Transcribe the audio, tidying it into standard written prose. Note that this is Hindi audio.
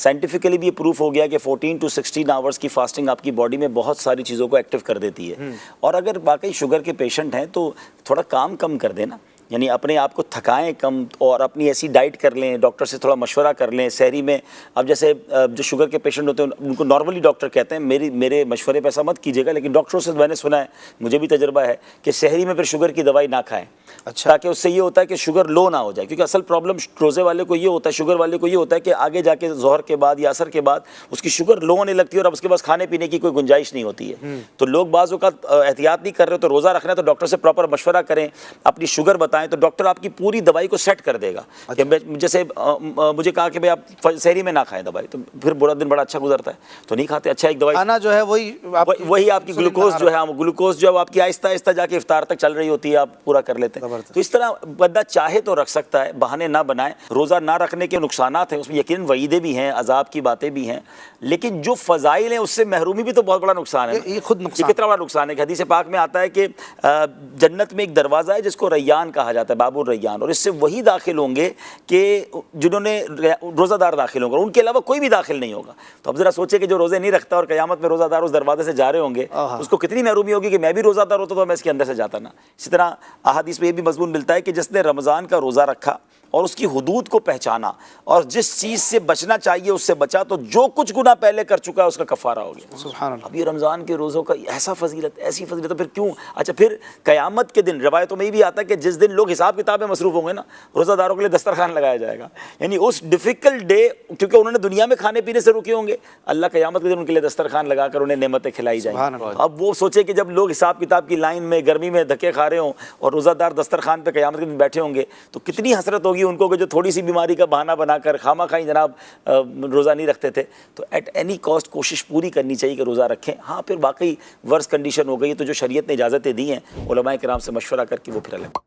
साइंटिफिकली भी ये प्रूफ हो गया कि 14 to 16 आवर्स की फास्टिंग आपकी बॉडी में बहुत सारी चीज़ों को एक्टिव कर देती है। और अगर वाकई शुगर के पेशेंट हैं तो थोड़ा काम कम कर देना, यानी अपने आप को थकाएं कम और अपनी ऐसी डाइट कर लें, डॉक्टर से थोड़ा मशवरा कर लें। सहरी में अब जैसे जो शुगर के पेशेंट होते हैं उनको नॉर्मली डॉक्टर कहते हैं मेरे मशवरे पे ऐसा मत कीजिएगा, लेकिन डॉक्टरों से मैंने सुना है, मुझे भी तजर्बा है कि सहरी में फिर शुगर की दवाई ना खाएं। अच्छा, ताकि उससे ये होता है कि शुगर लो ना हो जाए, क्योंकि असल प्रॉब्लम रोज़े वाले को ये होता है, शुगर वाले को ये होता है कि आगे जाके ज़ोहर के बाद या असर के बाद उसकी शुगर लो होने लगती है और अब उसके पास खाने पीने की कोई गुंजाइश नहीं होती है। तो लोग बाज़ औक़ात एहतियात नहीं कर रहे, तो रोज़ा रखना है तो डॉक्टर से प्रॉपर मशवरा करें, अपनी शुगर बताएं तो डॉक्टर आपकी पूरी दवाई को सेट कर देगा। अच्छा। कि जैसे मुझे कहा कि भाई आप सहरी में ना खाएं दवाई, तो फिर पूरा दिन बड़ा अच्छा गुजरता है, तो नहीं खाते। अच्छा, एक दवाई खाना जो है वही आपकी ग्लूकोज जो है, ग्लूकोज जो आपकी आहिस्ता आहिस्ता जाके इफ्तार तक चल रही होती है, आप पूरा कर लेते हैं। तो इस तरह बंदा चाहे तो रख सकता है, बहाने ना बनाए। रोज़ा ना रखने के नुकसानात हैं, उसमें यकीनन वईदे भी हैं, अजाब की बातें भी हैं, लेकिन जो फ़ज़ाइल हैं उससे महरूमी भी तो बहुत बड़ा नुकसान है। ये खुद नुकसान, कितना बड़ा नुकसान है कि हदीस पाक में आता है कि जन्नत में एक दरवाज़ा है जिसको रैयान कहा जाता है, बाबुर रैयान, और इससे वही दाखिल होंगे कि जिन्होंने रोज़ादार दाखिल होंगे, उनके अलावा कोई भी दाखिल नहीं होगा। तो अब ज़रा सोचे कि जो रोज़े नहीं रखता और क़यामत में रोज़ादार उस दरवाजे से जा रहे होंगे, उसको कितनी महरूमी होगी कि मैं भी रोज़ादार होता तो मैं इसके अंदर से जाता ना। इसी तरह अहादीस में ये भी मज़मून मिलता है कि जिसने रमज़ान का रोज़ा रखा और उसकी हुदूद को पहचाना और जिस चीज़ से बचना चाहिए उससे बचा, तो जो कुछ गुनाह पहले कर चुका है उसका कफ़ारा हो गया। सुभान अल्लाह। अब ये रमज़ान के रोज़ों का ऐसा फजीलत, ऐसी फजीलत, तो फिर क्यों? अच्छा, फिर क़यामत के दिन रवायतों में भी आता है कि जिस दिन लोग हिसाब किताब में मसरूफ़ होंगे ना, रोज़ादारों के लिए दस्तरखान लगाया जाएगा, यानी उस डिफ़िकल्ट डे, क्योंकि उन्होंने दुनिया में खाने पीने से रुके होंगे, अल्लाह क़यामत के दिन उनके लिए दस्तरखान लगाकर उन्हें नेमतें खिलाई जाएंगी। अब वो सोचे कि जब लोग हिसाब किताब की लाइन में गर्मी में धक्के खा रहे हों और रोज़ादार दस्तरखान पर क़यामत के दिन बैठे होंगे, तो कितनी हसरत होगी उनको कि जो थोड़ी सी बीमारी का बहाना बनाकर खामा खाई जनाब रोज़ा नहीं रखते थे। तो एट एनी कॉस्ट कोशिश पूरी करनी चाहिए कि रोज़ा रखें। हाँ, फिर वाकई वर्स कंडीशन हो गई तो जो शरीयत ने इजाज़तें दी हैं, उलमाए किराम से मशवरा करके वो फिर अलग।